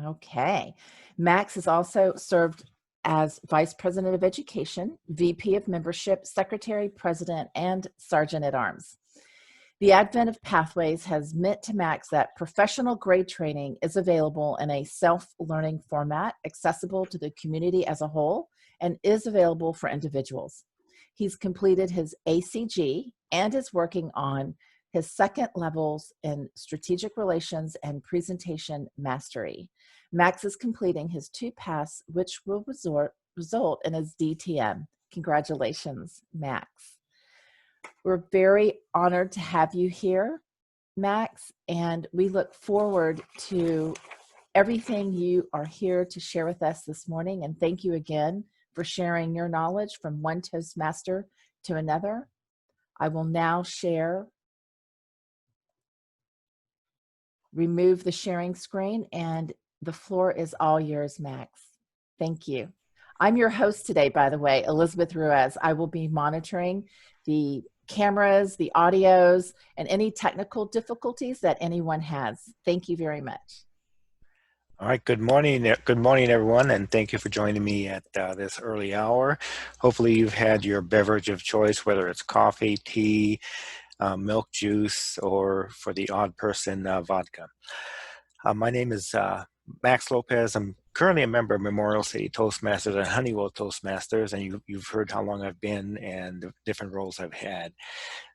Okay. Max has also served as Vice President of Education, VP of Membership, Secretary, President, and Sergeant at Arms. The advent of Pathways has meant to Max that professional grade training is available in a self-learning format, accessible to the community as a whole, and is available for individuals. He's completed his ACG and is working on his second levels in strategic relations and presentation mastery. Max is completing his 2 pass, which will result in his DTM. Congratulations, Max. We're very honored to have you here, Max, and we look forward to everything you are here to share with us this morning. And thank you again for sharing your knowledge from one Toastmaster to another. I will now remove the sharing screen, and the floor is all yours, Max. Thank you. I'm your host today, by the way, Elizabeth Ruiz. I will be monitoring the cameras, the audios, and any technical difficulties that anyone has. Thank you very much. All right, good morning. Good morning, everyone, and thank you for joining me at this early hour. Hopefully you've had your beverage of choice, whether it's coffee, tea, milk, juice, or for the odd person, vodka. My name is Max Lopez. I'm currently a member of Memorial City Toastmasters and Honeywell Toastmasters, and you've heard how long I've been and the different roles I've had.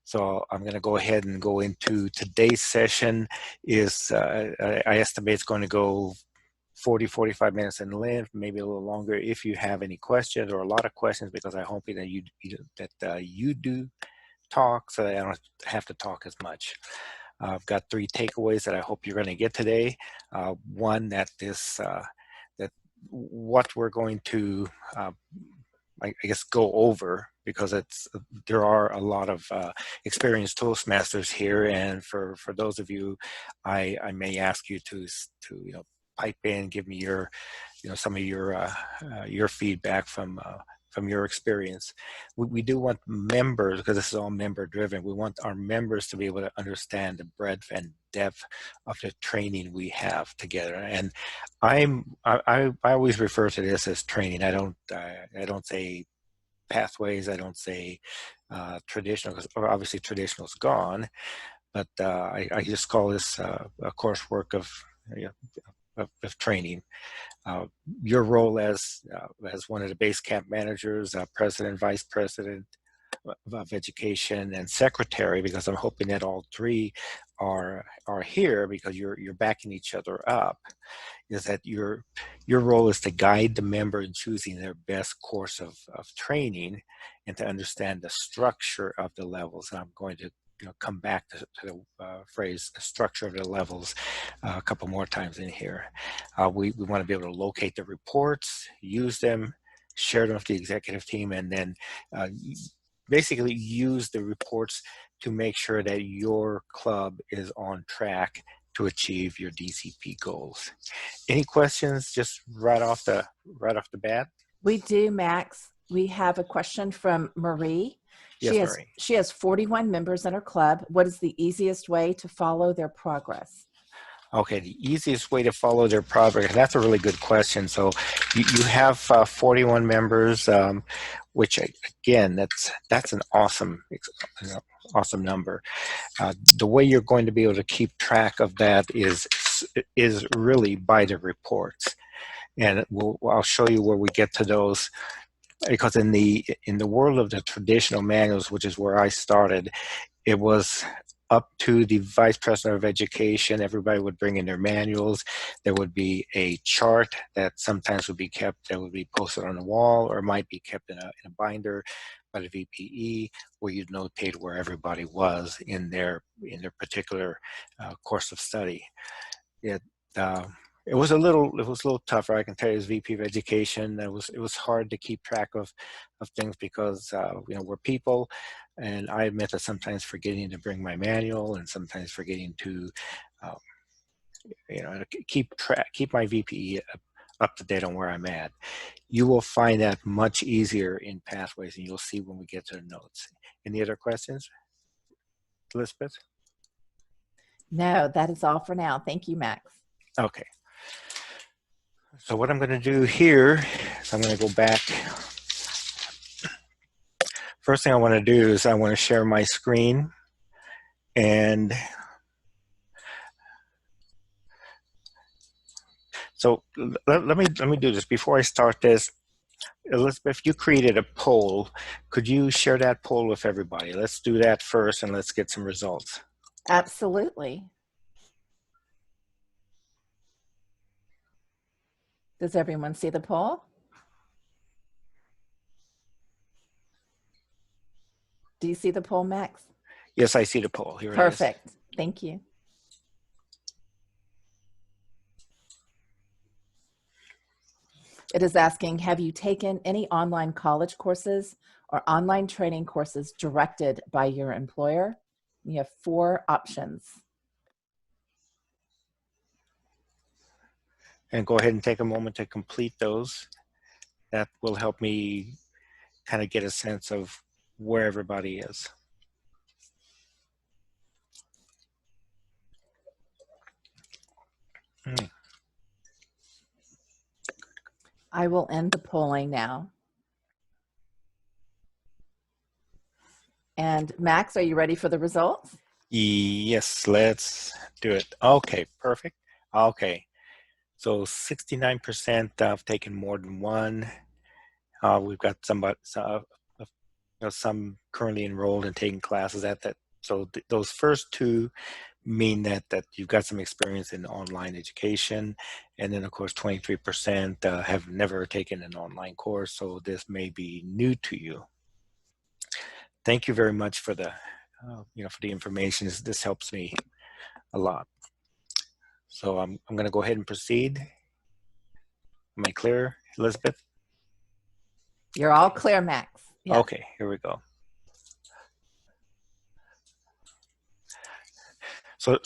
So I'm going to go ahead and go into today's session. I estimate it's going to go 40-45 minutes in length, maybe a little longer. If you have any questions or a lot of questions, because I'm hoping that you do talk so that I don't have to talk as much. I've got 3 takeaways that I hope you're going to get today. One, that what we're going to I guess go over, because there are a lot of experienced Toastmasters here, and for those of you, I may ask you to pipe in, give me your some of your feedback from your experience. We do want members, because this is all member driven, we want our members to be able to understand the breadth and depth of the training we have together. And I always refer to this as training. I don't say pathways, I don't say traditional, because obviously traditional is gone, but I just call this a coursework of training. Your role as one of the base camp managers, president, vice president of education, and secretary, because I'm hoping that all 3 are here because you're backing each other up, is that your role is to guide the member in choosing their best course of training and to understand the structure of the levels. And I'm going to come back to the phrase structure of the levels a couple more times in here. We want to be able to locate the reports, use them, share them with the executive team, and then basically use the reports to make sure that your club is on track to achieve your DCP goals. Any questions just right off the bat? We do, Max. We have a question from Marie. Yes, Marie. She has 41 members in her club. What is the easiest way to follow their progress? Okay, the easiest way to follow their progress, that's a really good question. So you have 41 members, which again, that's an awesome number. The way you're going to be able to keep track of that is really by the reports. And I'll show you where we get to those, because in the world of the traditional manuals, which is where I started, it was up to the vice president of education. Everybody would bring in their manuals. There would be a chart that sometimes would be kept, that would be posted on the wall, or might be kept in a binder by the VPE, where you'd notate where everybody was in their particular course of study. It was a little tougher, I can tell you, as VP of Education. It was hard to keep track of things, because we're people, and I admit that sometimes forgetting to bring my manual, and sometimes forgetting to keep my VPE up to date on where I'm at. You will find that much easier in Pathways, and you'll see when we get to the notes. Any other questions, Elizabeth? No, that is all for now. Thank you, Max. Okay. So what I'm going to do here is I'm going to go back. First thing I want to do is I want to share my screen, and so let me do this before I start this. Elizabeth, you created a poll. Could you share that poll with everybody? Let's do that first, and let's get some results. Absolutely. Does everyone see the poll? Do you see the poll, Max? Yes, I see the poll. Here it is. Perfect. Thank you. It is asking, have you taken any online college courses or online training courses directed by your employer? You have 4 options. And go ahead and take a moment to complete those. That will help me kind of get a sense of where everybody is. I will end the polling now. And Max, are you ready for the results? Yes, let's do it. Okay, perfect. Okay, so 69% have taken more than one. We've got some currently enrolled and taking classes at that. So those first 2 mean that you've got some experience in online education, and then of course 23% have never taken an online course. So this may be new to you. Thank you very much for the for the information. This helps me a lot. So I'm going to go ahead and proceed. Am I clear, Elizabeth? You're all clear, Max. Yeah. Okay, here we go. So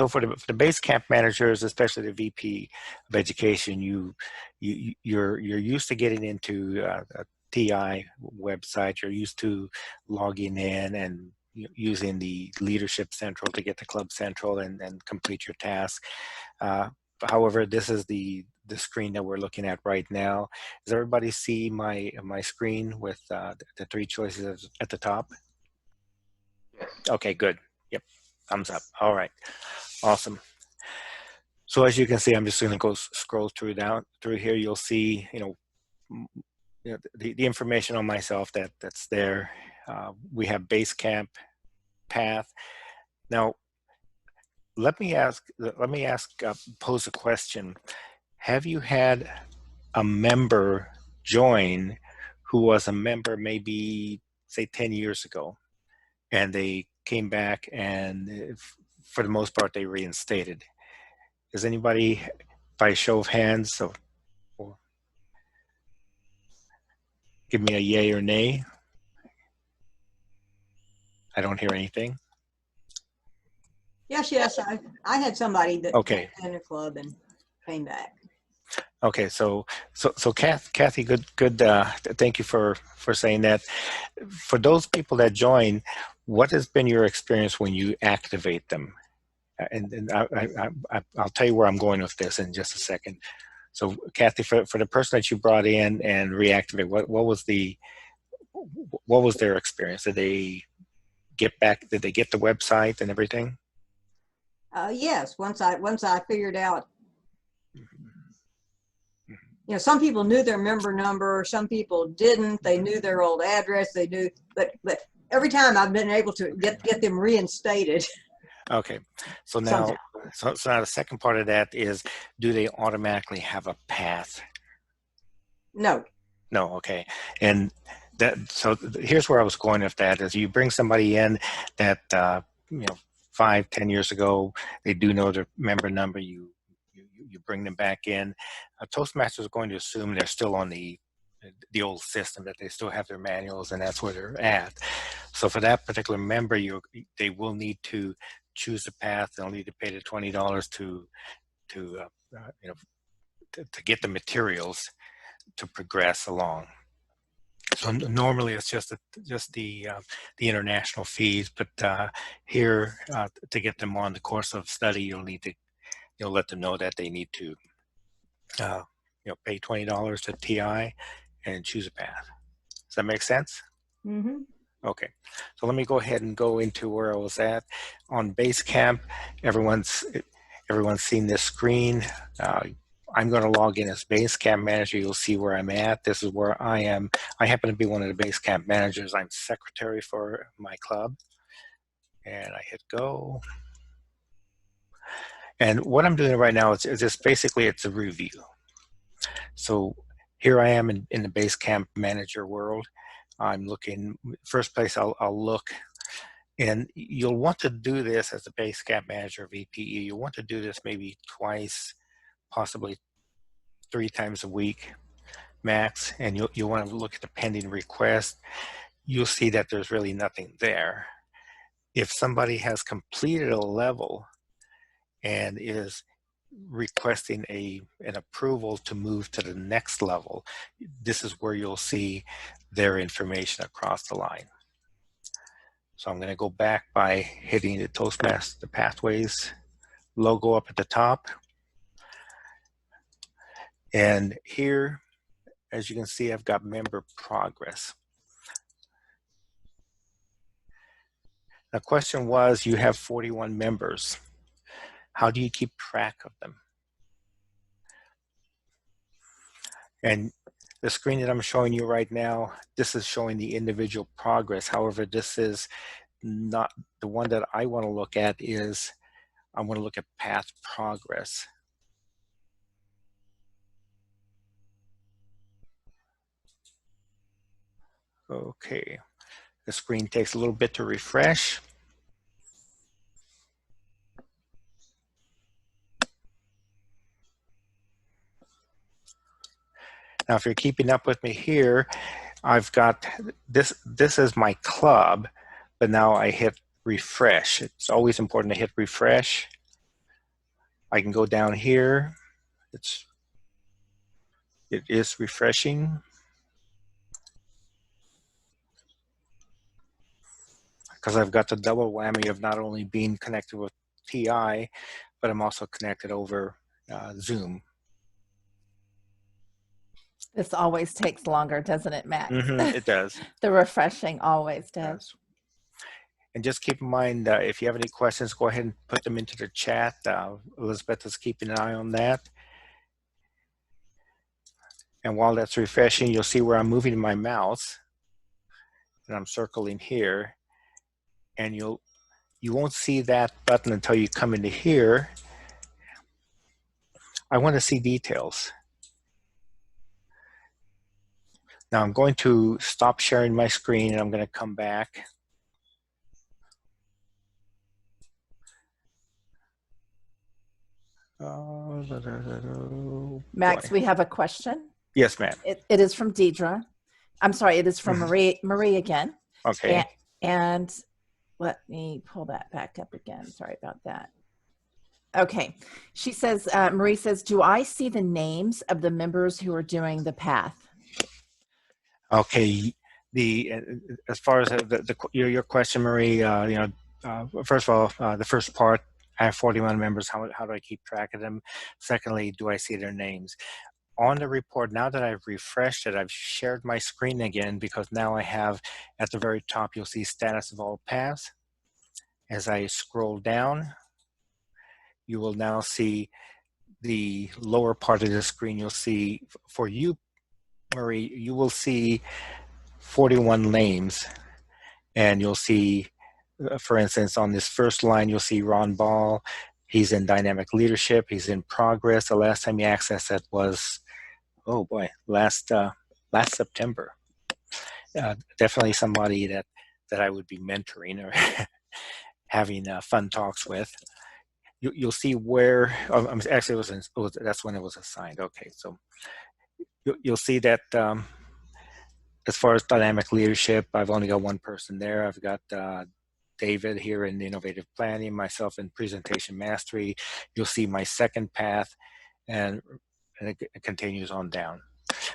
for the base camp managers, especially the VP of education, you're used to getting into a TI website. You're used to logging in and using the Leadership Central to get to Club Central and complete your task. However, this is the screen that we're looking at right now. Does everybody see my screen with the 3 choices at the top? Yes. Okay, good. Yep, thumbs up. All right, awesome. So as you can see, I'm just going to go scroll through here. You'll see, the information on myself that's there. We have base camp, path. Now, let me pose a question. Have you had a member join who was a member maybe say 10 years ago, and they came back and for the most part they reinstated? Is anybody, by show of hands, or give me a yay or nay? I don't hear anything. Yes, I had somebody that Okay. in a club and came back. Okay, so Kathy, good. Thank you for saying that. For those people that join, what has been your experience when you activate them? And I'll tell you where I'm going with this in just a second. So Kathy, for the person that you brought in and reactivate, what was their experience? Did they get back? Did they get the website and everything? Yes, once I figured out, some people knew their member number, some people didn't. They knew their old address. They knew, but every time I've been able to get them reinstated. Okay, so now, so now the second part of that is, do they automatically have a path? No. No, okay, and so here's where I was going with that. Is you bring somebody in that 5-10 years ago, they do know their member number. You bring them back in. Toastmasters is going to assume they're still on the old system, that they still have their manuals and that's where they're at. So for that particular member, they will need to choose a path. They'll need to pay the $20 to get the materials to progress along. So normally it's just the international fees, but here to get them on the course of study, you'll let them know that they need to pay $20 to TI and choose a path. Does that make sense? Mm-hmm. Okay, so let me go ahead and go into where I was at. On Basecamp, everyone's seen this screen. I'm going to log in as Basecamp manager. You'll see where I'm at. This is where I am. I happen to be one of the Basecamp managers. I'm secretary for my club. And I hit go. And what I'm doing right now is just basically it's a review. So here I am in the Basecamp manager world. I'm looking, first place I'll look, and you'll want to do this as a Basecamp manager, VPE. You'll want to do this maybe twice, possibly 3 times a week max, and you'll want to look at the pending request. You'll see that there's really nothing there. If somebody has completed a level and is requesting an approval to move to the next level, this is where you'll see their information across the line. So I'm going to go back by hitting the Toastmaster Pathways logo up at the top. And here, as you can see, I've got member progress. The question was, you have 41 members. How do you keep track of them? And the screen that I'm showing you right now, this is showing the individual progress. However, this is not the one that I want to look at. Is I want to look at path progress. Okay, the screen takes a little bit to refresh. Now, if you're keeping up with me here, I've got this is my club, but now I hit refresh. It's always important to hit refresh. I can go down here. It is refreshing. Because I've got the double whammy of not only being connected with TI, but I'm also connected over Zoom. This always takes longer, doesn't it, Max? It does. The refreshing always does. And just keep in mind, if you have any questions, go ahead and put them into the chat. Elizabeth is keeping an eye on that. And while that's refreshing, you'll see where I'm moving my mouse. And I'm circling here. And you won't see that button until you come into here. I want to see details. Now I'm going to stop sharing my screen and I'm going to come back. Max, we have a question. Yes, ma'am. It is from Deidre. I'm sorry, it is from Marie again. Okay. And let me pull that back up again. Sorry about that. Okay. She says, Marie says, do I see the names of the members who are doing the path? Okay. As far as your question, Marie, first of all, the first part, I have 41 members. How do I keep track of them? Secondly, do I see their names? On the report, now that I've refreshed it, I've shared my screen again because now I have at the very top, you'll see status of all paths. As I scroll down, you will now see the lower part of the screen. You'll see, for you, Marie, you will see 41 names. And you'll see, for instance, on this first line, you'll see Ron Ball. He's in dynamic leadership. He's in progress. The last time he accessed that was, oh boy, last September. Definitely somebody that I would be mentoring or having fun talks with. You'll see where, actually that's when it was assigned. Okay, so you'll see that as far as dynamic leadership, I've only got one person there. I've got David here in innovative planning, myself in presentation mastery. You'll see my second path, and it continues on down.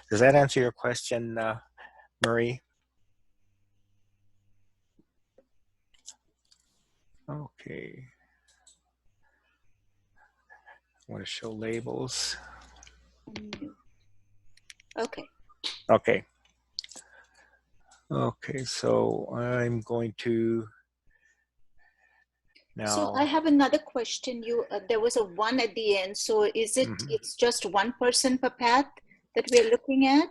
Does that answer your question, Marie? Okay. I want to show labels. Okay. Okay. Okay, so I'm going to now. So I have another question. There was a 1 at the end. So is it, it's just 1 person per path that we're looking at?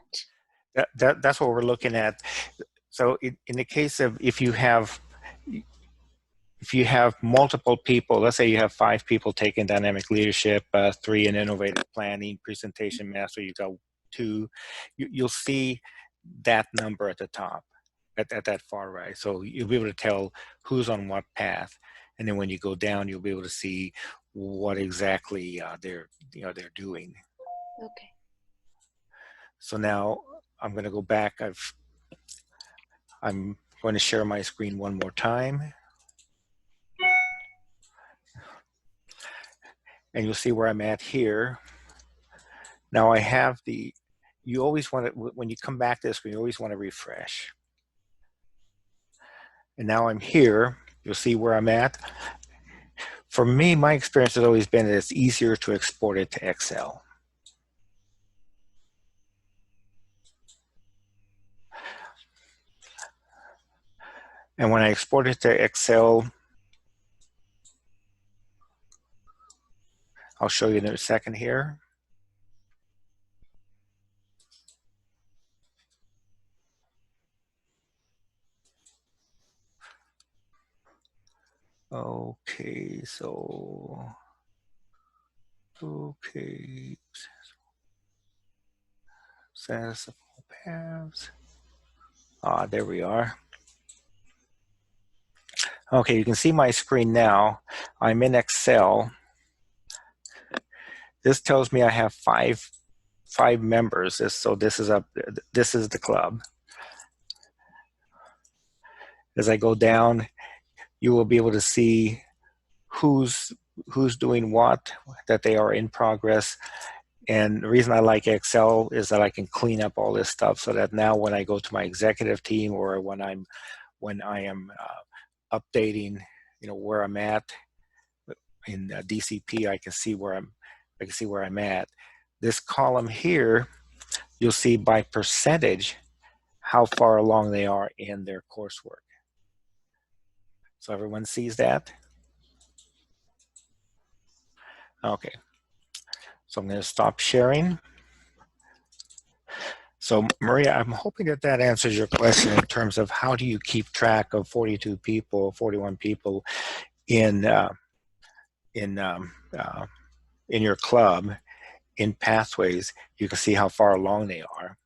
That's what we're looking at. So in the case of if you have multiple people, let's say you have 5 people taking dynamic leadership, 3 in innovative planning, presentation mastery, you got 2, you'll see that number at the top, at that far right. So you'll be able to tell who's on what path, and then when you go down, you'll be able to see what exactly they're doing. Okay. So now I'm going to go back. I'm going to share my screen one more time. And you'll see where I'm at here. Now I have you always want to, when you come back to the screen, you always want to refresh. And now I'm here. You'll see where I'm at. For me, my experience has always been that it's easier to export it to Excel. And when I export it to Excel, I'll show you in a second here. Okay, so, okay. Satisfiable paths. There we are. Okay, you can see my screen now. I'm in Excel. This tells me I have five members. So this is the club. As I go down, you will be able to see who's doing what, that they are in progress. And the reason I like Excel is that I can clean up all this stuff so that now when I go to my executive team or when I am updating, where I'm at in DCP, I can see where I'm at. This column here, you'll see by percentage how far along they are in their coursework. So everyone sees that? Okay. So I'm going to stop sharing. So Maria, I'm hoping that answers your question in terms of how do you keep track of 42 people, 41 people in your club, in pathways. You can see how far along they are.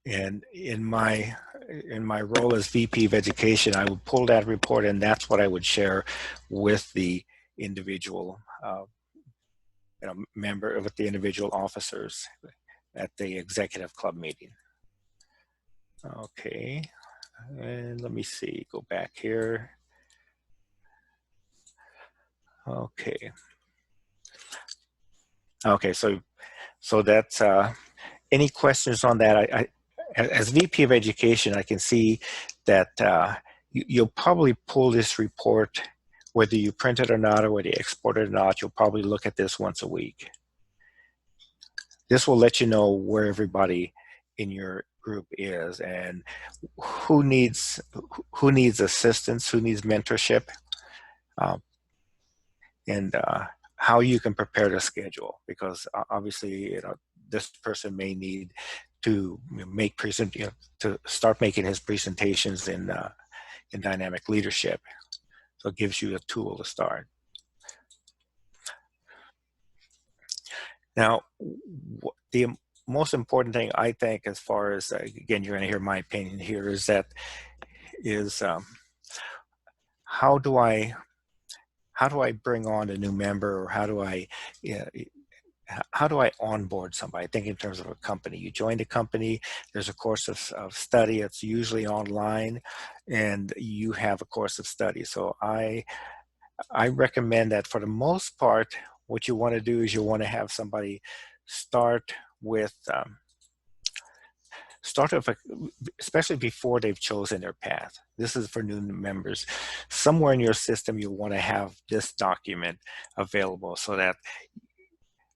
And in my role as VP of Education, I would pull that report, and that's what I would share with the individual member, with the individual officers at the executive club meeting. Okay, and let me see, go back here. Okay. Okay, so that's any questions on that? I as VP of Education, I can see that you'll probably pull this report, whether you print it or not, or whether you export it or not. You'll probably look at this once a week. This will let you know where everybody in your group is and who needs assistance, who needs mentorship, and how you can prepare the schedule, because obviously this person may need to to start making his presentations in dynamic leadership. So it gives you a tool to start. Now, the most important thing I think, as far as again, you're going to hear my opinion here, is how do I bring on a new member, or how do I onboard somebody? I think in terms of a company. You join a company, there's a course of study. It's usually online, and you have a course of study. So I recommend that for the most part, what you want to do is you want to have somebody start with, especially before they've chosen their path. This is for new members. Somewhere in your system, you want to have this document available so that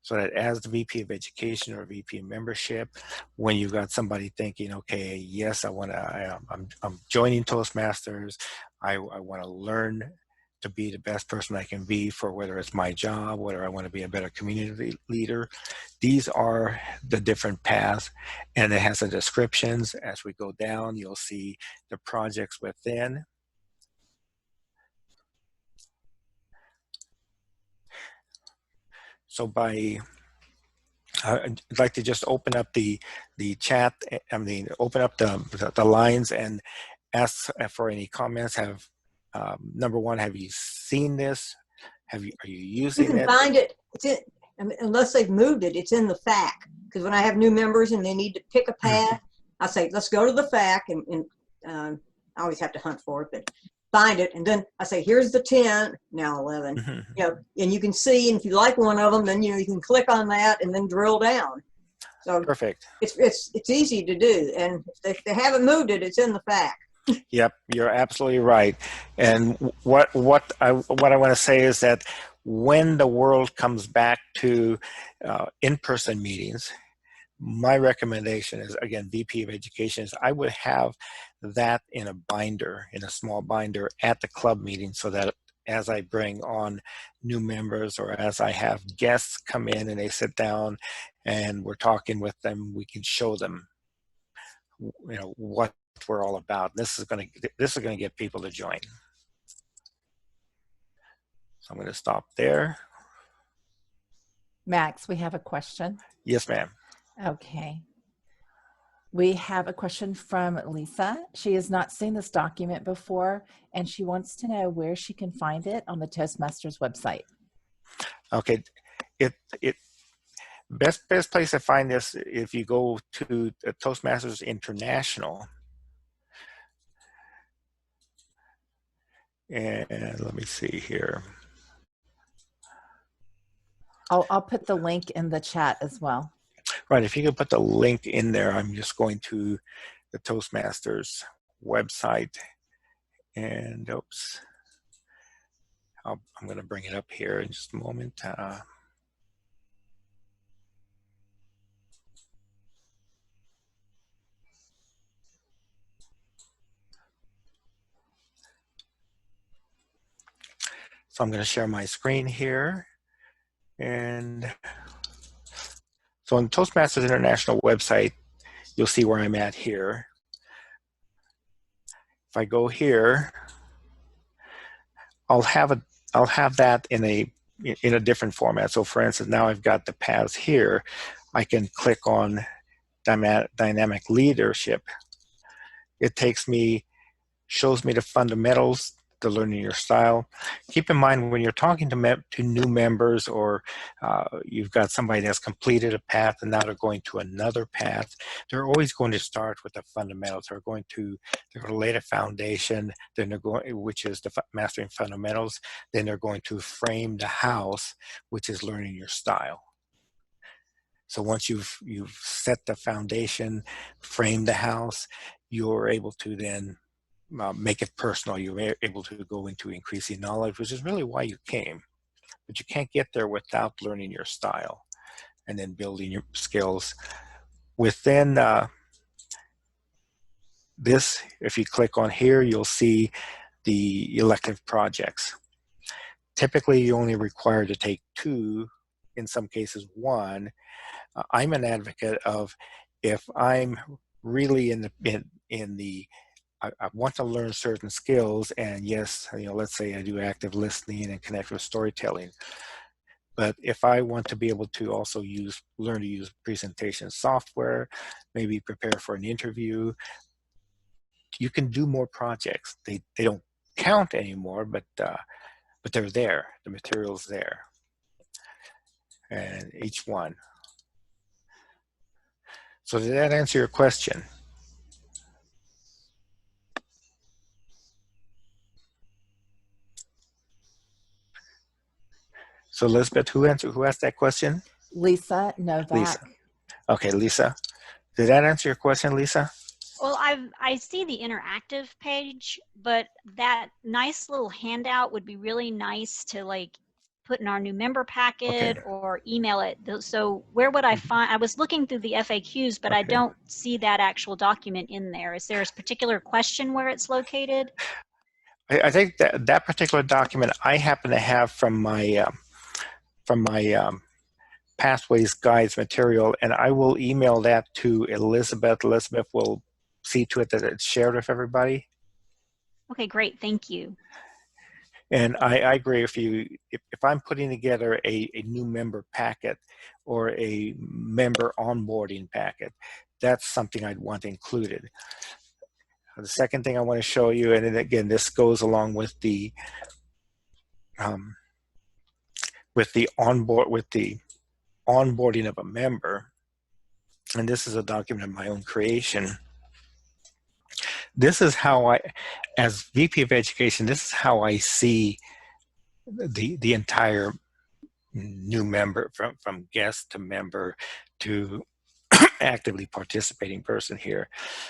So that as the VP of Education or VP of Membership, when you've got somebody thinking, okay, yes, I'm joining Toastmasters, I want to learn to be the best person I can be for whether it's my job, whether I want to be a better community leader. These are the different paths, and it has the descriptions. As we go down, you'll see the projects within. So I'd like to just open up the chat, open up the lines and ask for any comments. Number one, have you seen this? Are you You using can it? find it. It's in, unless they've moved it, it's in the FAQ. Because when I have new members and they need to pick a path, I say, let's go to the FAQ, and I always have to hunt for it, but find it. And then I say, here's the 10, now 11. You know, and you can see, and if you like one of them, then you can click on that and then drill down. So Perfect. it's easy to do. And if they haven't moved it, it's in the FAQ. Yep, you're absolutely right. And what I want to say is that when the world comes back to in-person meetings, my recommendation is, again, VP of Education, is I would have that in a binder, in a small binder at the club meeting, so that as I bring on new members or as I have guests come in and they sit down and we're talking with them, we can show them, you know, what we're all about. This is going to get people to join. So I'm going to stop there. Max, we have a question. Yes, ma'am. Okay. We have a question from Lisa. She has not seen this document before, and she wants to know where she can find it on the Toastmasters website. Okay. Best place to find this, if you go to Toastmasters International, and let me see here. I'll put the link in the chat as well. Right, if you could put the link in there, I'm just going to the Toastmasters website, and oops, I'm going to bring it up here in just a moment. So I'm going to share my screen here, and so on Toastmasters International website, you'll see where I'm at here. If I go here, I'll have that in a different format. So for instance, now I've got the paths here. I can click on dynamic leadership. It shows me the fundamentals, the learning your style. Keep in mind, when you're talking to new members, or you've got somebody that's completed a path and now they're going to another path, they're always going to start with the fundamentals. They're going to lay the foundation, then they're going, which is the mastering fundamentals. Then they're going to frame the house, which is learning your style. So once you've set the foundation, framed the house, you're able to then make it personal. You're able to go into increasing knowledge, which is really why you came. But you can't get there without learning your style and then building your skills. Within this, if you click on here, you'll see the elective projects. Typically, you're only required to take 2, in some cases 1. I'm an advocate of, if I'm really in the I want to learn certain skills, and yes, let's say I do active listening and connective storytelling. But if I want to be able to also learn to use presentation software, maybe prepare for an interview, you can do more projects. They don't count anymore, but they're there. The material's there, and each one. So did that answer your question? So Elizabeth, who asked that question? Lisa Novak. Lisa. Okay, Lisa. Did that answer your question, Lisa? Well, I see the interactive page, but that nice little handout would be really nice to, like, put in our new member packet Okay. or email it. So where would I find, I was looking through the FAQs, but I Okay. don't see that actual document in there. Is there a particular question where it's located? I think that that particular document I happen to have from my Pathways Guides material, and I will email that to Elizabeth. Elizabeth will see to it that it's shared with everybody. Okay, great. Thank you. And I agree with you. If I'm putting together a new member packet or a member onboarding packet, that's something I'd want included. The second thing I want to show you, and then again, this goes along with the onboarding of a member, and this is a document of my own creation. This is how I, as VP of Education, this is how I see the entire new member, from guest to member to actively participating person here.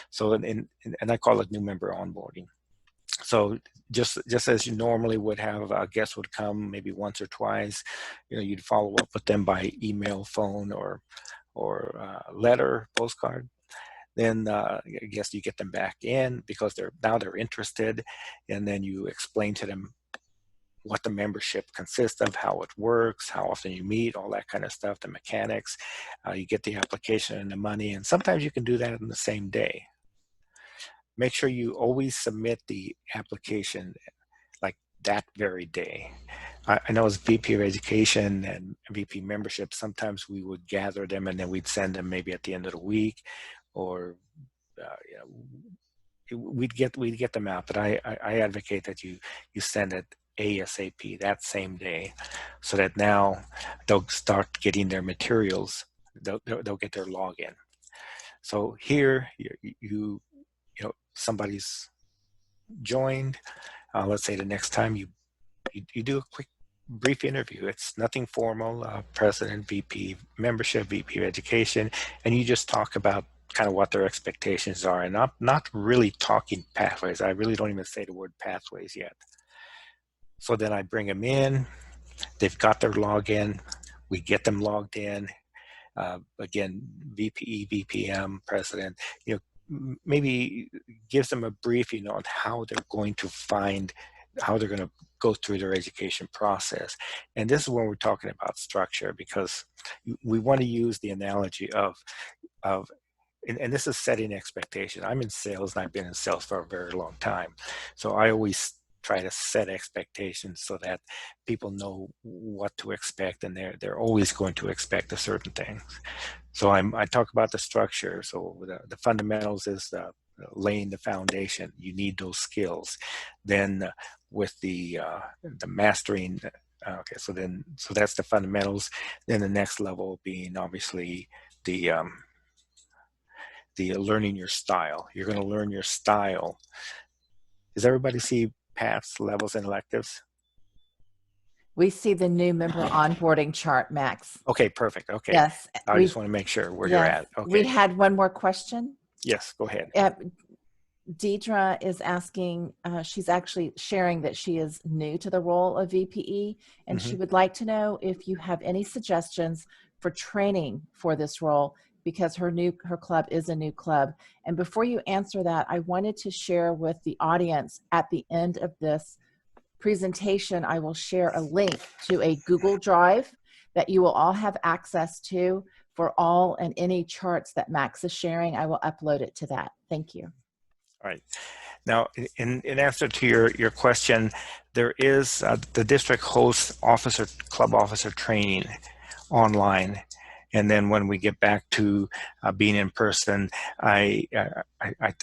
So, and I call it new member onboarding. So just as you normally would have, a guest would come maybe once or twice, you know, you'd follow up with them by email, phone, or letter, postcard. Then I guess you get them back in because they're interested, and then you explain to them what the membership consists of, how it works, how often you meet, all that kind of stuff, the mechanics. You get the application and the money, and sometimes you can do that in the same day. Make sure you always submit the application like that very day. I know as VP of Education and VP membership, sometimes we would gather them and then we'd send them maybe at the end of the week, or you know, we'd get them out. But I advocate that you send it ASAP, that same day, so that now they'll start getting their materials. They'll get their login. So here you know, somebody's joined. Let's say the next time you do a quick brief interview. It's nothing formal. President, VP membership, VP of Education, and you just talk about kind of what their expectations are, and not really talking pathways. I really don't even say the word pathways yet. So then I bring them in. They've got their login. We get them logged in. Again, VPE, VPM, president, you know, maybe gives them a briefing on how they're going to go through their education process. And this is when we're talking about structure, because we want to use the analogy of and this is setting expectation. I'm in sales, and I've been in sales for a very long time. So I always try to set expectations so that people know what to expect, and they're always going to expect a certain thing. So I talk about the structure. So the fundamentals is laying the foundation. You need those skills. Then with the mastering, okay, so that's the fundamentals. Then the next level being obviously the learning your style. You're going to learn your style. Does everybody see paths, levels, and electives? We see the new member onboarding chart, Max. Okay, perfect. Okay. Yes. I just want to make sure where you're at. Okay. We had one more question. Yes, go ahead. Deidre is asking, she's actually sharing that she is new to the role of VPE, and she would like to know if you have any suggestions for training for this role, because her club is a new club. And before you answer that, I wanted to share with the audience at the end of this presentation, I will share a link to a Google Drive that you will all have access to for all and any charts that Max is sharing. I will upload it to that. Thank you. All right. Now, in answer to your question, there is the district hosts club officer training online. And then when we get back to being in person, I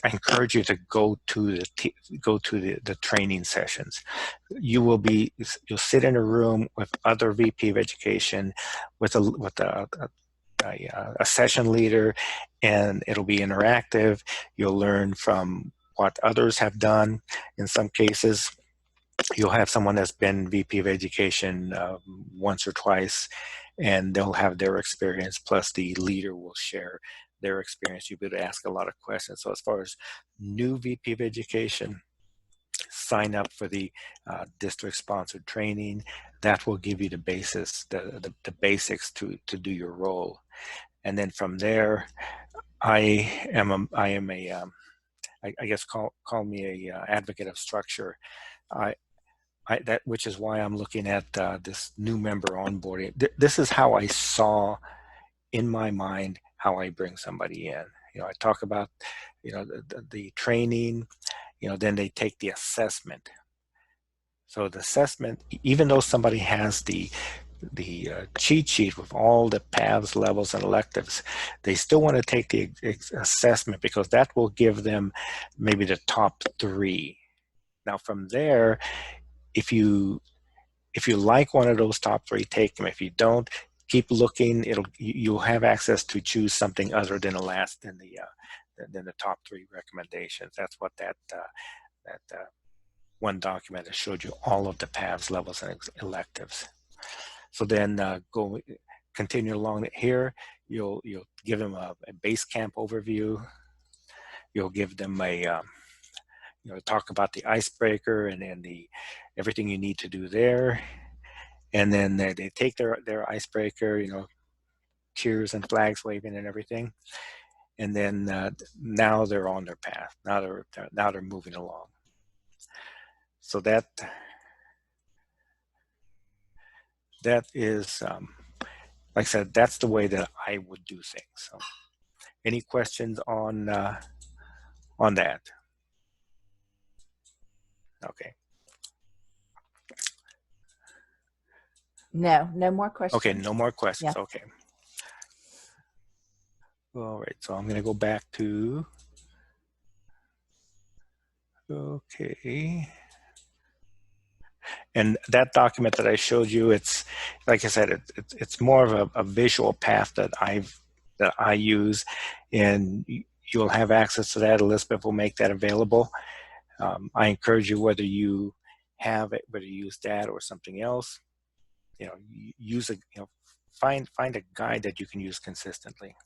encourage you to go to the training sessions. You'll sit in a room with other VP of Education, with a session leader, and it'll be interactive. You'll learn from what others have done. In some cases, you'll have someone that's been VP of Education once or twice, and they'll have their experience, plus the leader will share their experience. You'll be able to ask a lot of questions. So as far as new VP of Education, sign up for the district-sponsored training. That will give you the basis, the basics to do your role. And then from there, I guess call me a advocate of structure. That which is why I'm looking at this new member onboarding. This is how I saw in my mind how I bring somebody in. You know, I talk about, you know, the training, you know, then they take the assessment. So the assessment, even though somebody has the cheat sheet with all the paths, levels, and electives, they still want to take the assessment because that will give them maybe the top 3. Now from there, if you like one of those top 3, take them. If you don't, keep looking. You'll have access to choose something other than the top 3 recommendations. That's what that one document that showed you all of the paths, levels, and electives. So then continue along here. You'll give them a base camp overview. You'll give them a talk about the icebreaker and then everything you need to do there. And then they take their icebreaker, you know, cheers and flags waving and everything. And then now they're on their path. Now they're moving along. So that is, like I said, that's the way that I would do things. So, any questions on that? Okay. No more questions. Okay, no more questions. Yeah. Okay. All right, so I'm going to go back to, okay. And that document that I showed you, it's, like I said, it's more of a visual path that I use, and you'll have access to that. Elizabeth will make that available. I encourage you, whether you have it, whether you use that or something else, you know, use find a guide that you can use consistently.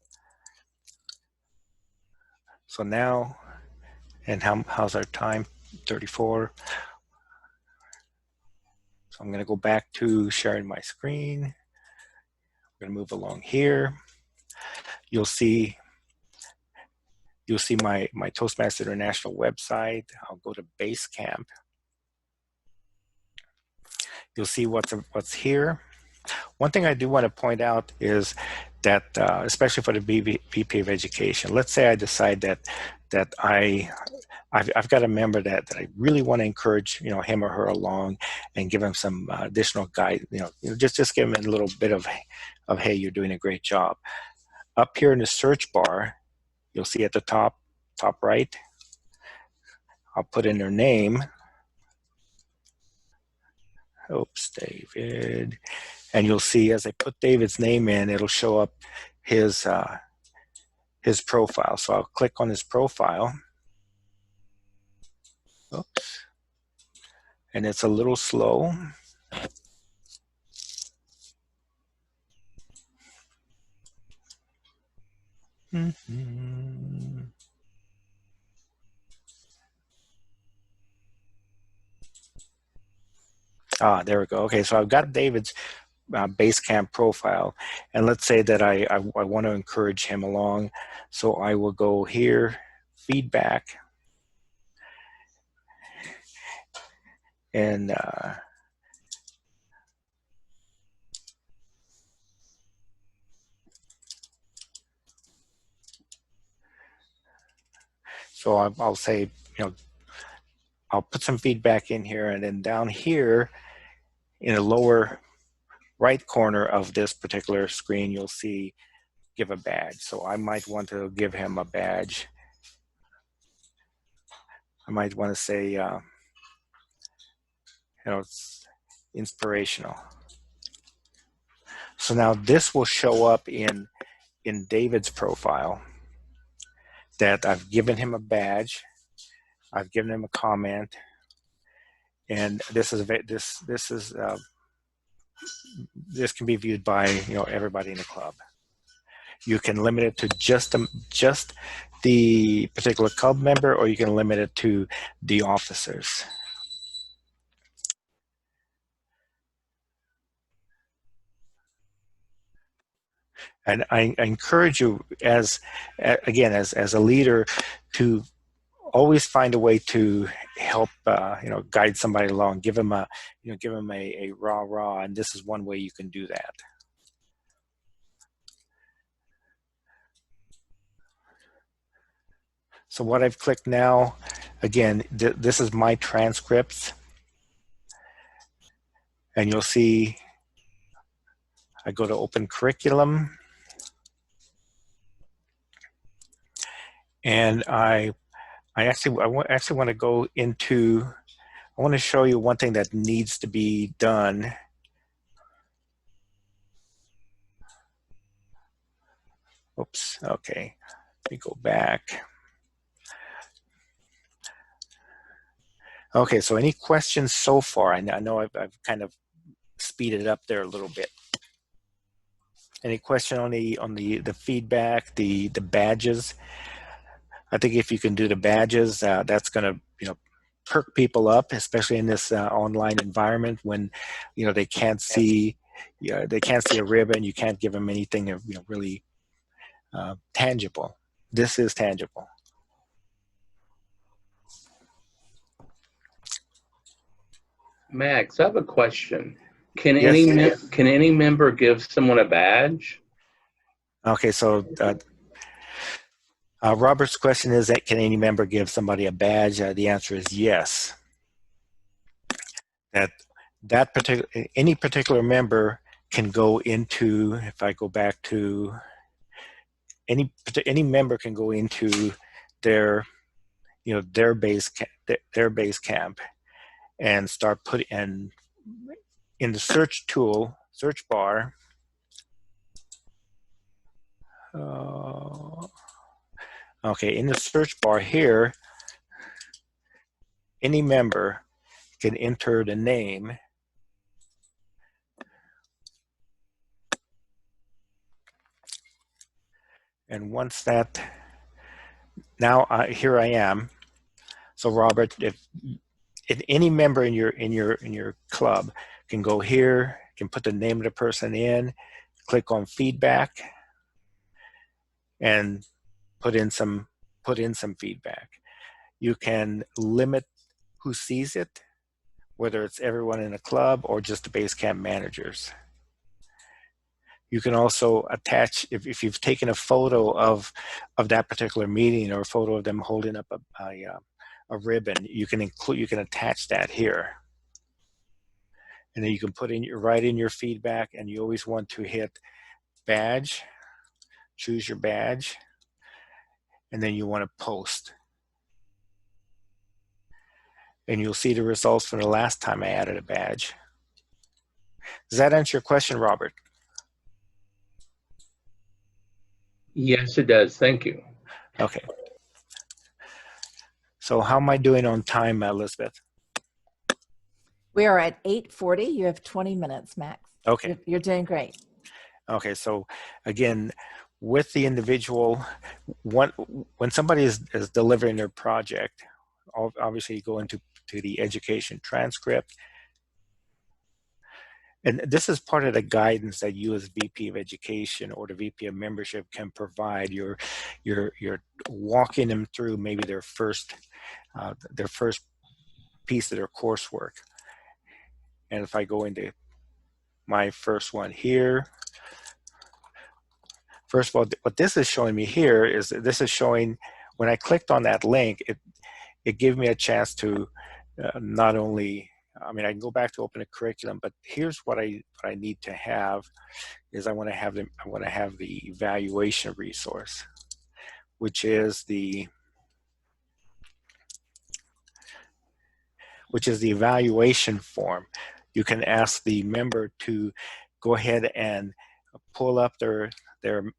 So now, and how's our time? 34. So I'm going to go back to sharing my screen. I'm going to move along here. You'll see my Toastmaster International website. I'll go to Basecamp. You'll see what's here. One thing I do want to point out is that, especially for the VP of Education, let's say I decide that I've got a member that I really want to encourage, you know, him or her along and give him some additional guide, just give him a little bit of hey, you're doing a great job. Up here in the search bar, you'll see at the top right, I'll put in their name. Oops, David. And you'll see as I put David's name in, it'll show up his profile. So I'll click on his profile. Oops. And it's a little slow. There we go. Okay, so I've got David's Basecamp profile, and let's say that I want to encourage him along, so I will go here, feedback, and so I'll say, I'll put some feedback in here, and then down here in the lower right corner of this particular screen, you'll see give a badge. So I might want to give him a badge. I might want to say, it's inspirational. So now this will show up in David's profile that I've given him a badge, I've given him a comment, and this can be viewed by everybody in the club. You can limit it to just the particular club member, or you can limit it to the officers. And I encourage you again, as a leader, to always find a way to help, guide somebody along, give them a rah, and this is one way you can do that. So what I've clicked now, again, this is my transcripts, and you'll see I go to open curriculum, and I actually want to go into, I want to show you one thing that needs to be done. Oops, okay, let me go back. Okay, so any questions so far? I know I've kind of speeded it up there a little bit. Any question on the feedback, the badges? I think if you can do the badges, that's going to perk people up, especially in this online environment when they can't see a ribbon. You can't give them anything really tangible. This is tangible. Max, I have a question. Can Yes. any member give someone a badge? Okay, so Robert's question is that can any member give somebody a badge? The answer is yes. Any particular member can go into, if I go back to any member can go into their base camp and start putting in the search bar. Okay, in the search bar here, any member can enter the name and once that, now here I am. So Robert, if any member in your club can go here, can put the name of the person in, click on feedback, and put in some feedback. You can limit who sees it, whether it's everyone in the club or just the Basecamp managers. You can also attach, if you've taken a photo of that particular meeting or a photo of them holding up a ribbon, you can attach that here. And then you can put write in your feedback, and you always want to hit badge, choose your badge, and then you want to post. And you'll see the results from the last time I added a badge. Does that answer your question, Robert? Yes, it does. Thank you. Okay. So how am I doing on time, Elizabeth? We are at 8:40. You have 20 minutes, Max. Okay. You're doing great. Okay, so again, with the individual, when somebody is delivering their project, obviously you go into the education transcript. And this is part of the guidance that you as VP of Education or the VP of Membership can provide. You're walking them through maybe their first piece of their coursework. And if I go into my first one here, first of all, what this is showing me here is this is showing, when I clicked on that link, it gave me a chance to not only, I mean, I can go back to open a curriculum, but here's what I need to have is I want to have the evaluation resource, which is the evaluation form. You can ask the member to go ahead and pull up their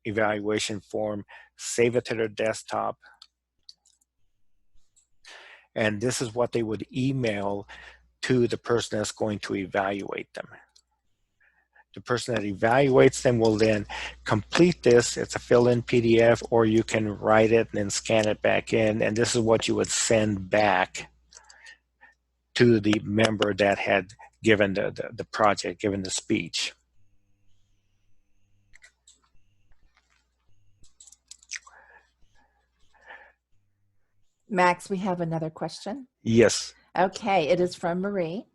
evaluation form, save it to their desktop, and this is what they would email to the person that's going to evaluate them. The person that evaluates them will then complete this. It's a fill-in PDF, or you can write it and then scan it back in, and this is what you would send back to the member that had given the project, given the speech. Max, we have another question. Yes. Okay, it is from Marie.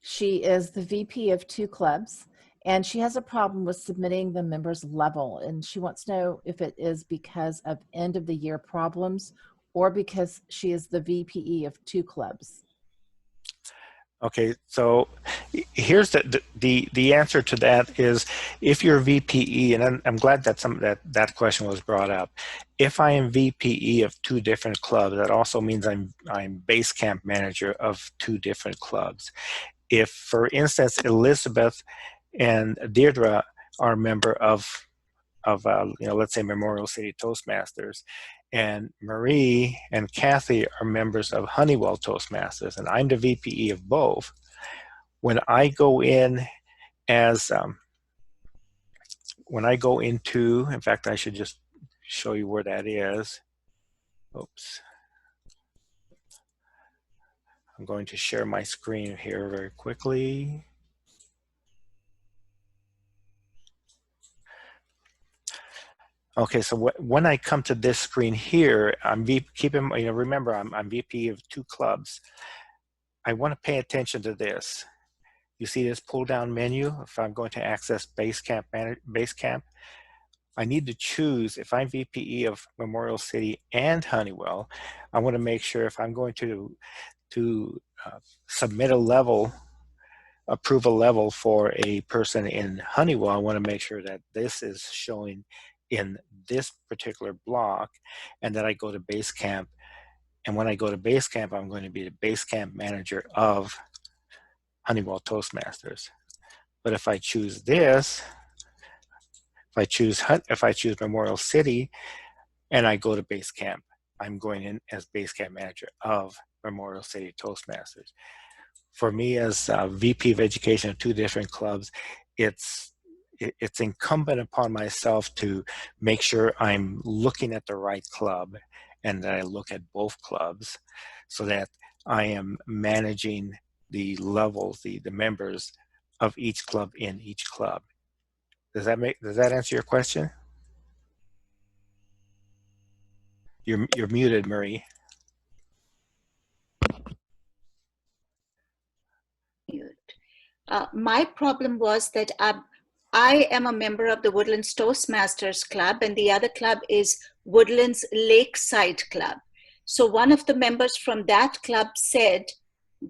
She is the VP of 2 clubs, and she has a problem with submitting the members level, and she wants to know if it is because of end of the year problems or because she is the VPE of 2 clubs. Okay, so here's the answer to that is if you're VPE, and I'm glad that that question was brought up. If I am VPE of 2 different clubs, that also means I'm base camp manager of 2 different clubs. If, for instance, Elizabeth and Deirdre are a member of let's say Memorial City Toastmasters, and Marie and Kathy are members of Honeywell Toastmasters, and I'm the VPE of both. When I go in as, when I go into, in fact, I should just show you where that is. Oops. I'm going to share my screen here very quickly. Okay, so when I come to this screen here, remember I'm VP of 2 clubs. I want to pay attention to this. You see this pull down menu. If I'm going to access Basecamp, I need to choose, if I'm VPE of Memorial City and Honeywell, I want to make sure if I'm going to submit a level, approve a level for a person in Honeywell, I want to make sure that this is showing in this particular block, and that I go to Basecamp. And when I go to Basecamp, I'm going to be the Basecamp manager of Honeywell Toastmasters. But if I choose this, if I choose Memorial City and I go to Basecamp, I'm going in as Basecamp manager of Memorial City Toastmasters. For me as VP of Education of 2 different clubs, it's incumbent upon myself to make sure I'm looking at the right club and that I look at both clubs so that I am managing the levels, the members of each club in each club. Does that answer your question? You're muted, Marie. My problem was that I am a member of the Woodlands Toastmasters Club, and the other club is Woodlands Lakeside Club. So one of the members from that club said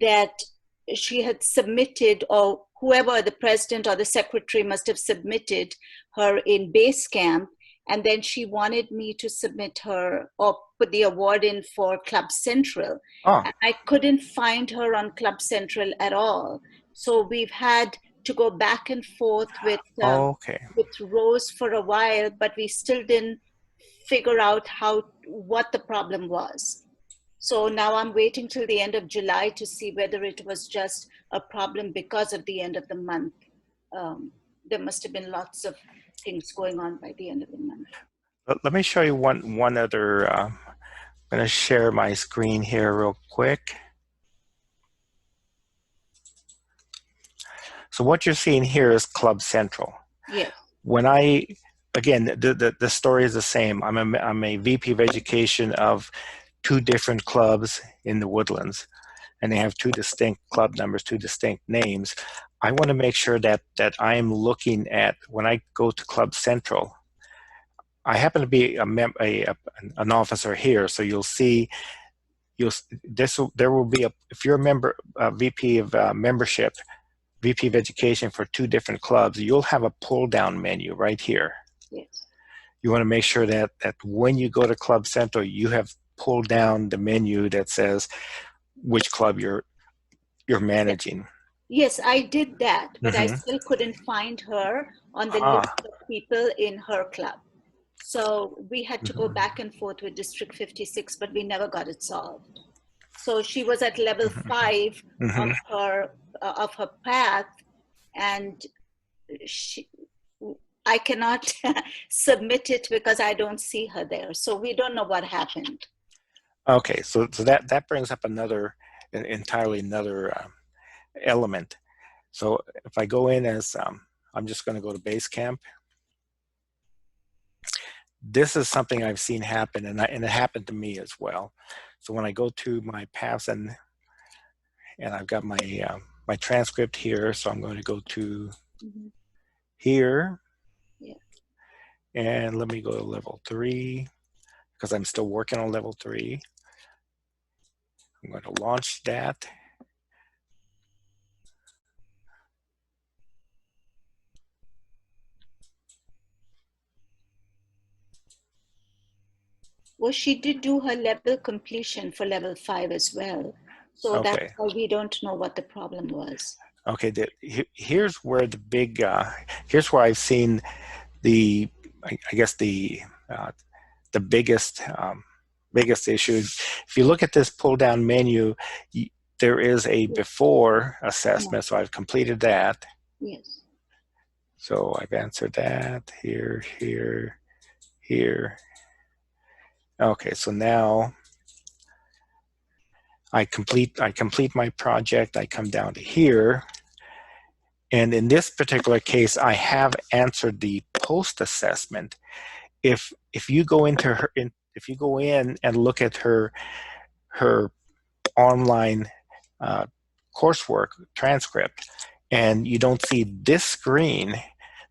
that she had submitted, or whoever, the president or the secretary must have submitted her in Basecamp, and then she wanted me to submit her or put the award in for Club Central. Oh. And I couldn't find her on Club Central at all. So we've had to go back and forth with Rose for a while, but we still didn't figure out what the problem was. So now I'm waiting till the end of July to see whether it was just a problem because of the end of the month. There must have been lots of things going on by the end of the month. Let me show you one other. I'm going to share my screen here real quick. So what you're seeing here is Club Central. Yes. When again, the story is the same. I'm a VP of Education of 2 different clubs in the Woodlands, and they have 2 distinct club numbers, 2 distinct names. I want to make sure that I am looking at, when I go to Club Central, I happen to be an officer here, so you'll see, there will be if you're a member, VP of membership, VP of Education for 2 different clubs, you'll have a pull down menu right here. Yes. You want to make sure that when you go to Club Central, you have pulled down the menu that says which club you're managing. Yes, I did that, but I still couldn't find her on the list of people in her club. So we had to go back and forth with District 56, but we never got it solved. So she was at level 5 of her path, and I cannot submit it because I don't see her there. So we don't know what happened. Okay, so that brings up entirely another element. So if I go in as, I'm just going to go to Basecamp. This is something I've seen happen, and it happened to me as well. So when I go to my paths and I've got my my transcript here, so I'm going to go to Mhm. here, Yeah. and let me go to level 3 because I'm still working on level 3. I'm going to launch that. Well, she did do her level completion for level 5 as well. So that's Okay. why we don't know what the problem was. Okay. Here's where the big. Here's where I've seen the. I guess the biggest biggest issue. If you look at this pull down menu, there is a before assessment. So I've completed that. Yes. So I've answered that here, here, here. Okay, so now I complete my project. I come down to here, and in this particular case, I have answered the post assessment. If you go into her, if you go in and look at her online coursework transcript, and you don't see this screen,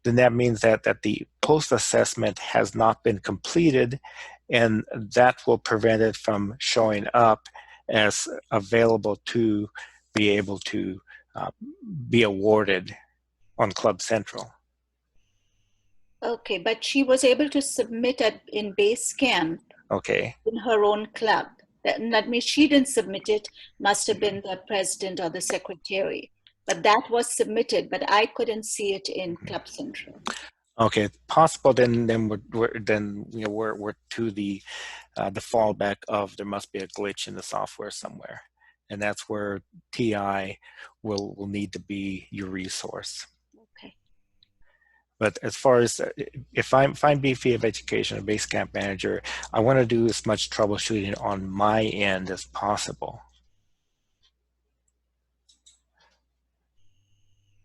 then that means that the post assessment has not been completed, and that will prevent it from showing up as available to be able to be awarded on Club Central. Okay, but she was able to submit in Basecamp Okay. in her own club. That means she didn't submit it, must have been the president or the secretary. But that was submitted, but I couldn't see it in Club Central. Okay, possible. Then we're to the fallback of there must be a glitch in the software somewhere, and that's where TI will need to be your resource. Okay. But as far as if I'm VP of Education, a Basecamp manager, I want to do as much troubleshooting on my end as possible.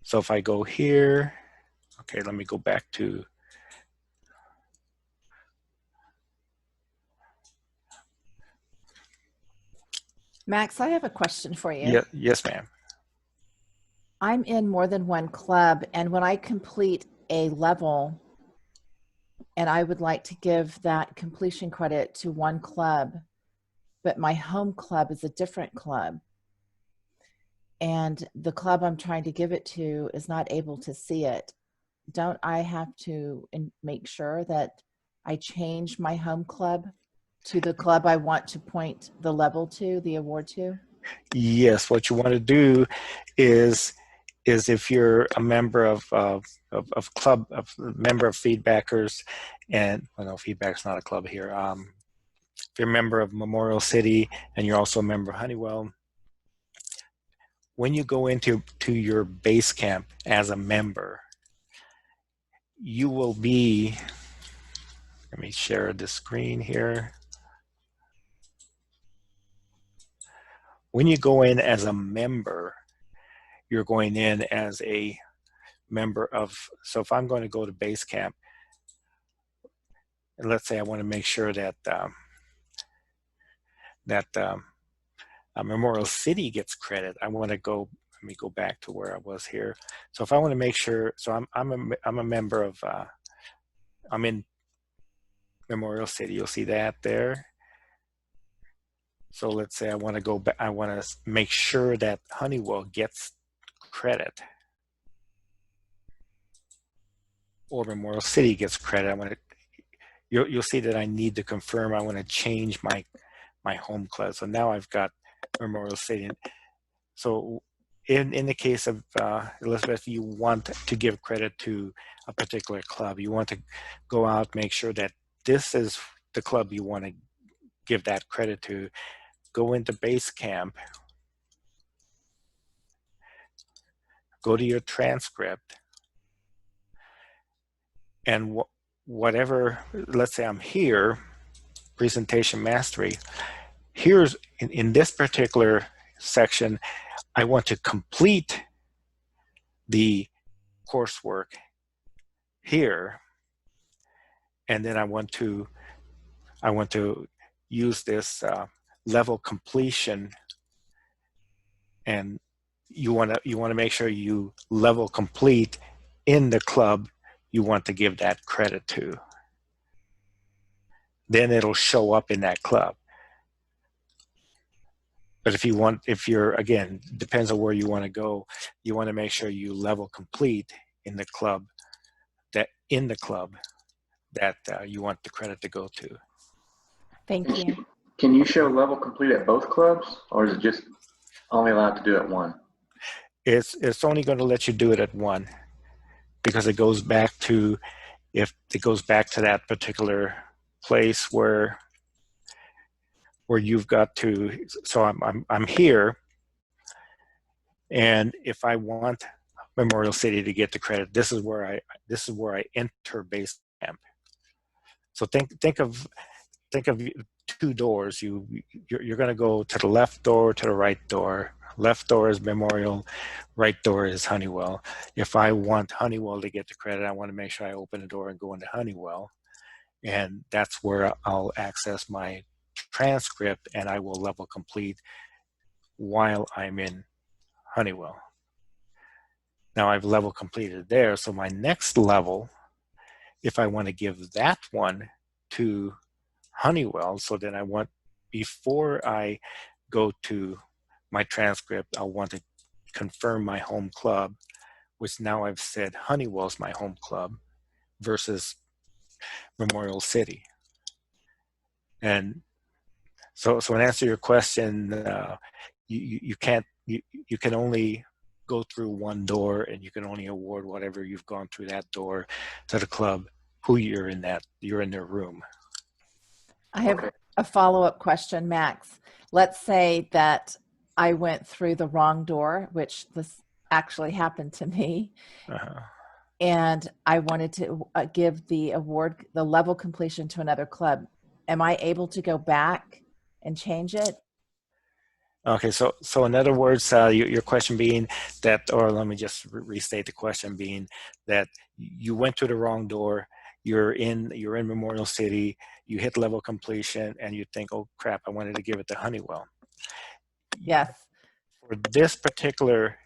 So if I go here, okay, let me go back to. Max, I have a question for you. Yeah, yes, ma'am. I'm in more than one club, and when I complete a level and I would like to give that completion credit to one club, but my home club is a different club, and the club I'm trying to give it to is not able to see it, don't I have to make sure that I change my home club to the club I want to point the level to, the award to? Yes, what you want to do is if you're a member of club, member of Feedbackers, and well, no, Feedback's not a club here. If you're a member of Memorial City and you're also a member of Honeywell, when you go into your Basecamp as a member, you will be. Let me share the screen here. When you go in as a member, you're going in as a member of, so if I'm going to go to Basecamp, and let's say I want to make sure that Memorial City gets credit, I want to go, let me go back to where I was here. So if I want to make sure, so I'm a member of, I'm in Memorial City, you'll see that there. So let's say I want to go back, I want to make sure that Honeywell gets credit, or Memorial City gets credit. I want to, you'll see that I need to confirm. I want to change my home club. So now I've got Memorial City. So in the case of Elizabeth, you want to give credit to a particular club. You want to go out, make sure that this is the club you want to give that credit to. Go into Basecamp, go to your transcript, and whatever, let's say I'm here, presentation mastery, here's in this particular section, I want to complete the coursework here, and then I want to use this level completion, and you want to make sure you level complete in the club you want to give that credit to. Then it'll show up in that club. But if you're, again, depends on where you want to go, you want to make sure you level complete in the club that you want the credit to go to. Thank you. Can you show level complete at both clubs, or is it just only allowed to do at one? It's only going to let you do it at one, because it goes back to that particular place where you've got to. So I'm here, and if I want Memorial City to get the credit, this is where I enter base camp. So think of two doors. You're going to go to the left door, to the right door. Left door is Memorial, right door is Honeywell. If I want Honeywell to get the credit, I want to make sure I open the door and go into Honeywell, and that's where I'll access my transcript, and I will level complete while I'm in Honeywell. Now I've level completed there, so my next level, if I want to give that one to Honeywell, so then before I go to my transcript, I'll want to confirm my home club, which now I've said Honeywell's my home club versus Memorial City. And so in answer to your question, you can only go through one door, and you can only award whatever you've gone through that door to the club who you're in their room. I have a follow-up question, Max. Let's say that I went through the wrong door, which this actually happened to me, and I wanted to give the award, the level completion, to another club. Am I able to go back and change it? Okay, so in other words, your question being that, or let me just restate the question being that you went to the wrong door, you're in Memorial City, you hit level completion, and you think, oh crap, I wanted to give it to Honeywell. Yes. For this particular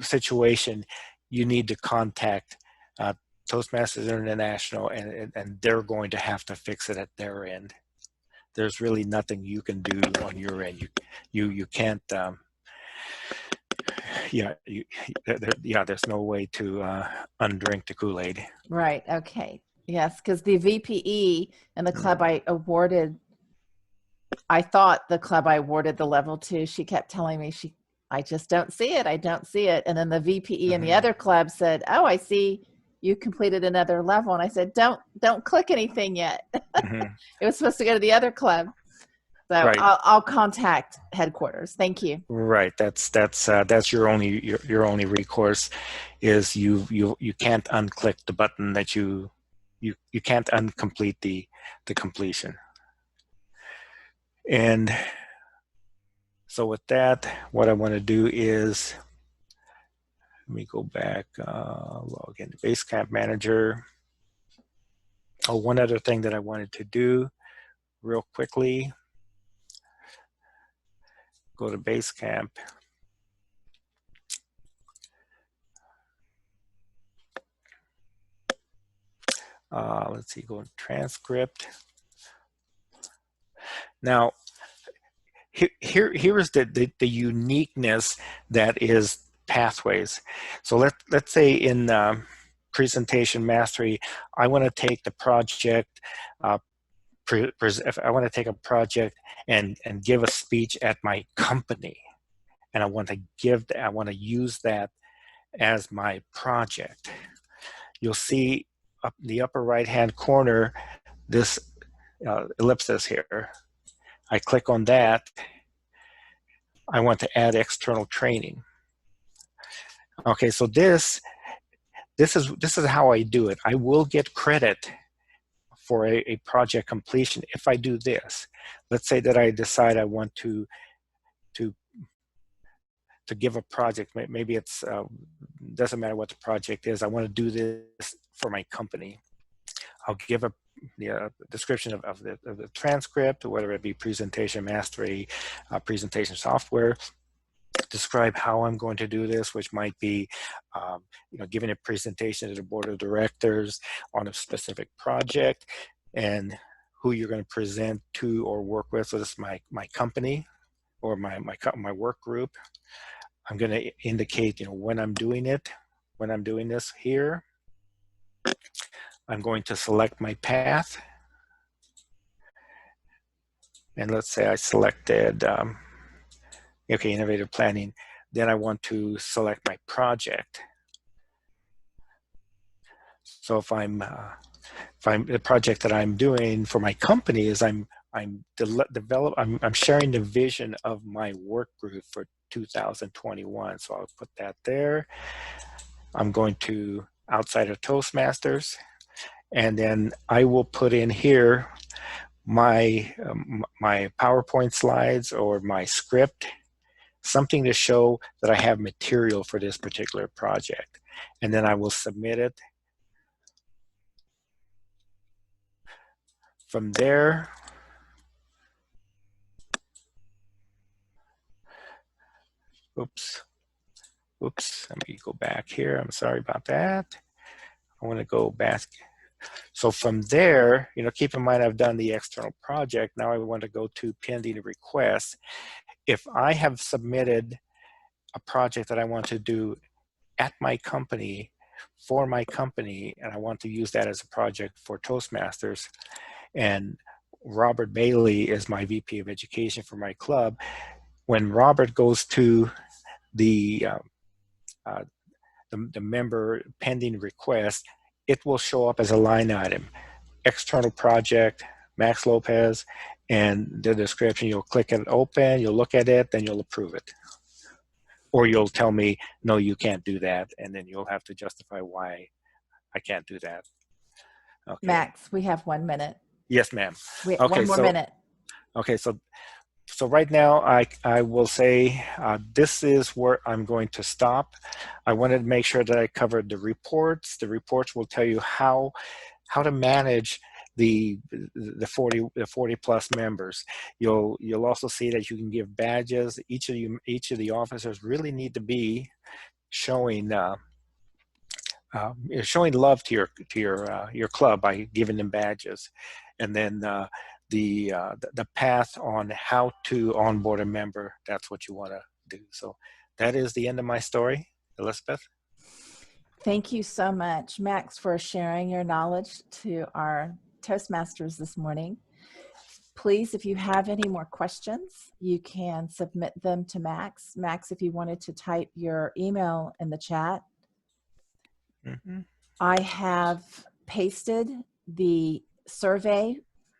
situation, you need to contact Toastmasters International, and they're going to have to fix it at their end. There's really nothing you can do on your end. You can't. There's no way to undrink the Kool-Aid. Right. Okay. Yes, because the VPE and the club I thought the club I awarded the level to, she kept telling me I just don't see it. I don't see it. And then the VPE and the other club said, oh, I see you completed another level. And I said, don't click anything yet. It was supposed to go to the other club. So right. I'll contact headquarters. Thank you. Right. That's your only recourse, is you can't unclick the button that you can't uncomplete the completion. And so with that, what I want to do is, let me go back, log into Basecamp Manager. Oh, one other thing that I wanted to do real quickly, go to Basecamp. Let's see, go to transcript. Now, here is the uniqueness that is pathways. So let's say in presentation mastery, I want to take the project, if I want to take a project and give a speech at my company, and I want to use that as my project. You'll see up in the upper right hand corner this ellipsis here. I click on that. I want to add external training. Okay, so this is how I do it. I will get credit for a project completion if I do this. Let's say that I decide I want to give a project. Maybe it's doesn't matter what the project is. I want to do this for my company. I'll give description of the transcript, whether it be presentation mastery, presentation software. Describe how I'm going to do this, which might be, giving a presentation to the board of directors on a specific project, and who you're going to present to or work with. So this is my company or my work group. I'm going to indicate, when I'm doing it, when I'm doing this here. I'm going to select my path. And let's say I selected, innovative planning. Then I want to select my project. So if I'm the project that I'm doing for my company is I'm sharing the vision of my work group for 2021. So I'll put that there. I'm going to outside of Toastmasters, and then I will put in here my my PowerPoint slides or my script, something to show that I have material for this particular project, and then I will submit it. From there, oops, let me go back here. I'm sorry about that. I want to go back. So from there, keep in mind I've done the external project. Now I want to go to pending requests. If I have submitted a project that I want to do at my company, for my company, and I want to use that as a project for Toastmasters, and Robert Bailey is my VP of Education for my club, when Robert goes to the member pending request, it will show up as a line item. External project, Max Lopez, and the description. You'll click it open, you'll look at it, then you'll approve it. Or you'll tell me, no, you can't do that, and then you'll have to justify why I can't do that. Okay. Max, we have 1 minute. Yes, ma'am. Okay, one more minute. Okay, so right now I will say this is where I'm going to stop. I wanted to make sure that I covered the reports. The reports will tell you how to manage the 40 plus members. You'll also see that you can give badges. Each of the officers really need to be showing showing love to your club by giving them badges, and then the path on how to onboard a member. That's what you want to do. So that is the end of my story, Elizabeth. Thank you so much, Max, for sharing your knowledge to our Toastmasters this morning. Please, if you have any more questions, you can submit them to Max. Max, if you wanted to type your email in the chat. Mm-hmm. I have pasted the survey.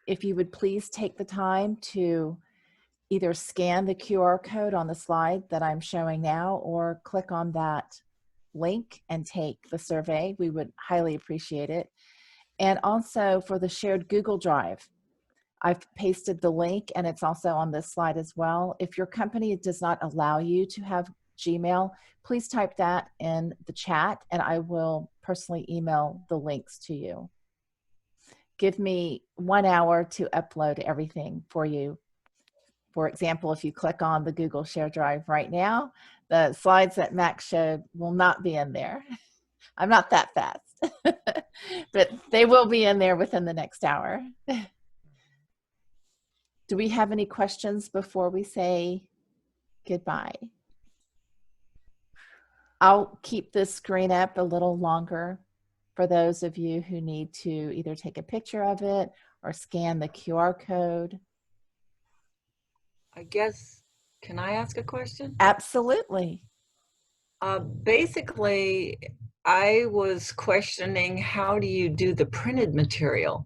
If you would please take the time to either scan the QR code on the slide that I'm showing now or click on that link and take the survey. We would highly appreciate it. And also for the shared Google Drive, I've pasted the link and it's also on this slide as well. If your company does not allow you to have Gmail, please type that in the chat and I will personally email the links to you. Give me 1 hour to upload everything for you. For example, if you click on the Google Share Drive right now, the slides that Max showed will not be in there. I'm not that fast, but they will be in there within the next hour. Do we have any questions before we say goodbye? I'll keep this screen up a little longer for those of you who need to either take a picture of it or scan the QR code. I guess, can I ask a question? Absolutely. Basically, I was questioning, how do you do the printed material?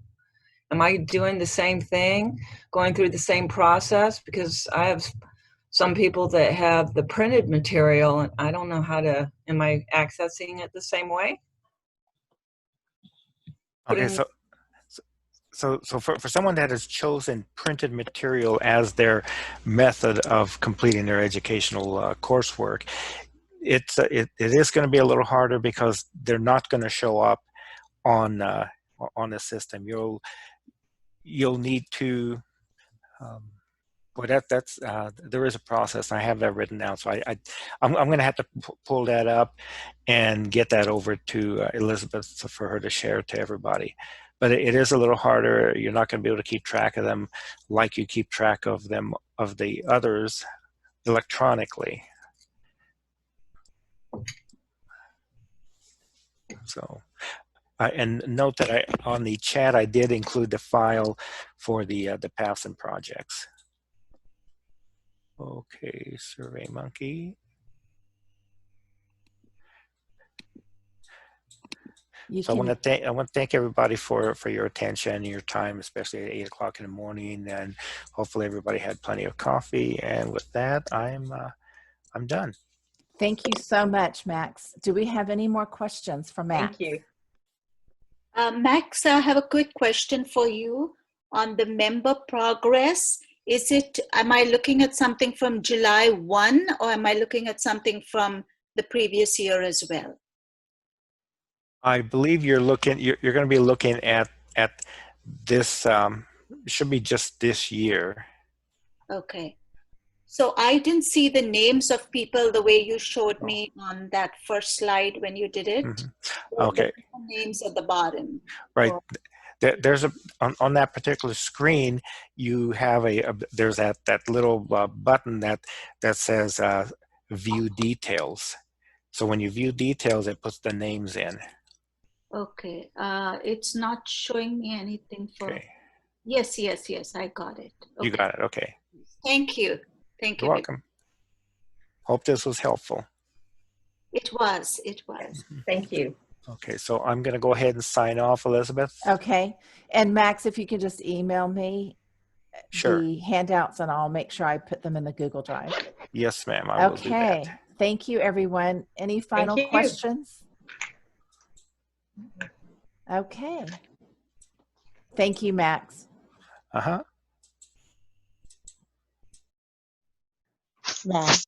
Am I doing the same thing, going through the same process? Because I have some people that have the printed material and I don't know how to, am I accessing it the same way? Okay, so for someone that has chosen printed material as their method of completing their educational coursework, it is going to be a little harder because they're not going to show up on on the system, you'll need to. Well, that's there is a process. I have that written down, so I'm going to have to pull that up and get that over to Elizabeth for her to share to everybody. But it is a little harder. You're not going to be able to keep track of them like you keep track of them of the others electronically. So, and note that on the chat I did include the file for the paths and projects. Okay, SurveyMonkey. So I want to thank everybody for your attention and your time, especially at 8 o'clock in the morning, and hopefully everybody had plenty of coffee. And with that, I'm done. Thank you so much, Max. Do we have any more questions for Max? Thank you. Max, I have a quick question for you on the member progress. Am I looking at something from July 1, or am I looking at something from the previous year as well? I believe you're going to be looking at this. Should be just this year. Okay. So I didn't see the names of people the way you showed me on that first slide when you did it. Mm-hmm. Okay. There are names at the bottom. Right. There's on that particular screen, you have there's that little button that says view details. So when you view details, it puts the names in. Okay. It's not showing me anything for. Okay. Yes, I got it. Okay. You got it. Okay. Thank you. Thank you. You're welcome. Hope this was helpful. It was. Thank you. Okay, so I'm going to go ahead and sign off, Elizabeth. Okay. And Max, if you could just email me the handouts and I'll make sure I put them in the Google Drive. Yes, ma'am. I will do that. Okay. Thank you, everyone. Any final questions? Okay. Thank you, Max. Uh-huh. Max.